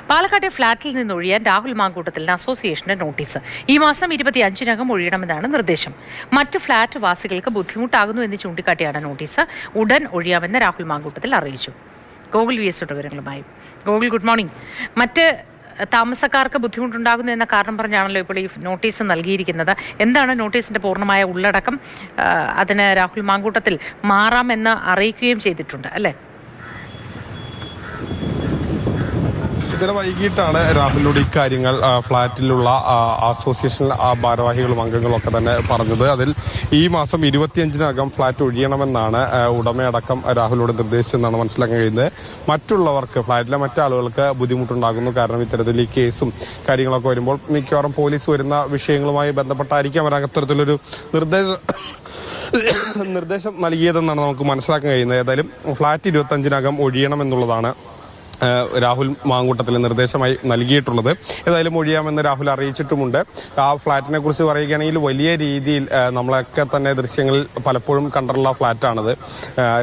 പാലക്കാട്ടെ ഫ്ളാറ്റിൽ നിന്നൊഴിയാൻ രാഹുൽ മാങ്കൂട്ടത്തിന് അസോസിയേഷന്റെ നോട്ടീസ്. ഈ മാസം 25-നകം ഒഴിയണമെന്നാണ് നിർദ്ദേശം. മറ്റ് ഫ്ളാറ്റ് വാസികൾക്ക് ബുദ്ധിമുട്ടാകുന്നു എന്ന് ചൂണ്ടിക്കാട്ടിയാണ് നോട്ടീസ്. ഉടൻ ഒഴിയാമെന്ന് രാഹുൽ മാങ്കൂട്ടത്തിൽ അറിയിച്ചു. ഗോകുൽ VS വിവരങ്ങളുമായി. Gokul, good morning. മറ്റ് താമസക്കാർക്ക് ബുദ്ധിമുട്ടുണ്ടാകുന്നു എന്ന കാരണം പറഞ്ഞാണല്ലോ ഇപ്പോൾ ഈ നോട്ടീസ് നൽകിയിരിക്കുന്നത്. എന്താണ് നോട്ടീസിന്റെ പൂർണ്ണമായ ഉള്ളടക്കം? അതിന് രാഹുൽ മാങ്കൂട്ടത്തിൽ മാറാമെന്ന് അറിയിക്കുകയും ചെയ്തിട്ടുണ്ട് അല്ലേ? ഇന്നലെ വൈകിട്ടാണ് രാഹുലിനോട് ഇക്കാര്യങ്ങൾ ഫ്ളാറ്റിലുള്ള അസോസിയേഷൻ ഭാരവാഹികളും അംഗങ്ങളും ഒക്കെ തന്നെ പറഞ്ഞത്. അതിൽ ഈ മാസം 25-നകം ഫ്ളാറ്റ് ഒഴിയണമെന്നാണ് ഉടമയടക്കം രാഹുലിനോട് നിർദ്ദേശിച്ചെന്നാണ് മനസ്സിലാക്കാൻ കഴിയുന്നത്. മറ്റുള്ളവർക്ക്, ഫ്ളാറ്റിലെ മറ്റാളുകൾക്ക് ബുദ്ധിമുട്ടുണ്ടാകുന്നു. കാരണം ഇത്തരത്തിൽ ഈ കേസും കാര്യങ്ങളൊക്കെ വരുമ്പോൾ മിക്കവാറും പോലീസ് വരുന്ന വിഷയങ്ങളുമായി ബന്ധപ്പെട്ടായിരിക്കാം അത്തരത്തിലൊരു നിർദ്ദേശം നൽകിയതെന്നാണ് നമുക്ക് മനസ്സിലാക്കാൻ കഴിയുന്നത്. ഏതായാലും ഫ്ളാറ്റ് 25-നകം ഒഴിയണമെന്നുള്ളതാണ് രാഹുൽ മാങ്കൂട്ടത്തിൽ നിർദ്ദേശമായി നൽകിയിട്ടുള്ളത്. ഏതായാലും ഒഴിയാമെന്ന് രാഹുൽ അറിയിച്ചിട്ടുമുണ്ട്. ആ ഫ്ളാറ്റിനെ കുറിച്ച് പറയുകയാണെങ്കിൽ വലിയ രീതിയിൽ നമ്മളൊക്കെ തന്നെ ദൃശ്യങ്ങളിൽ പലപ്പോഴും കണ്ടിട്ടുള്ള ഫ്ളാറ്റാണത്.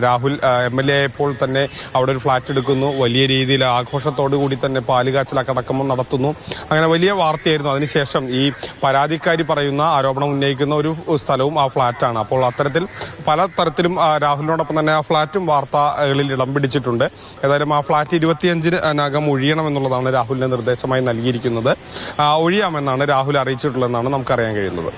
രാഹുൽ MLA ആയപ്പോൾ തന്നെ അവിടെ ഒരു ഫ്ളാറ്റ് എടുക്കുന്നു, വലിയ രീതിയിൽ ആഘോഷത്തോടു കൂടി തന്നെ പാലുകാച്ചലടക്കം നടത്തുന്നു. അങ്ങനെ വലിയ വാർത്തയായിരുന്നു. അതിനുശേഷം ഈ പരാതിക്കാരി പറയുന്ന ആരോപണം ഉന്നയിക്കുന്ന ഒരു സ്ഥലവും ആ ഫ്ളാറ്റാണ്. അപ്പോൾ അത്തരത്തിൽ പല തരത്തിലും രാഹുലിനോടൊപ്പം തന്നെ ആ ഫ്ളാറ്റും വാർത്തകളിൽ ഇടം പിടിച്ചിട്ടുണ്ട്. ഏതായാലും ആ ഫ്ളാറ്റ് 25-നകം ഒഴിയണമെന്നുള്ളതാണ് രാഹുലിന്റെ നിർദ്ദേശമായി നൽകിയിരിക്കുന്നത്. ഒഴിയാമെന്നാണ് രാഹുൽ അറിയിച്ചിട്ടുള്ളതെന്നാണ് നമുക്കറിയാൻ കഴിയുന്നത്.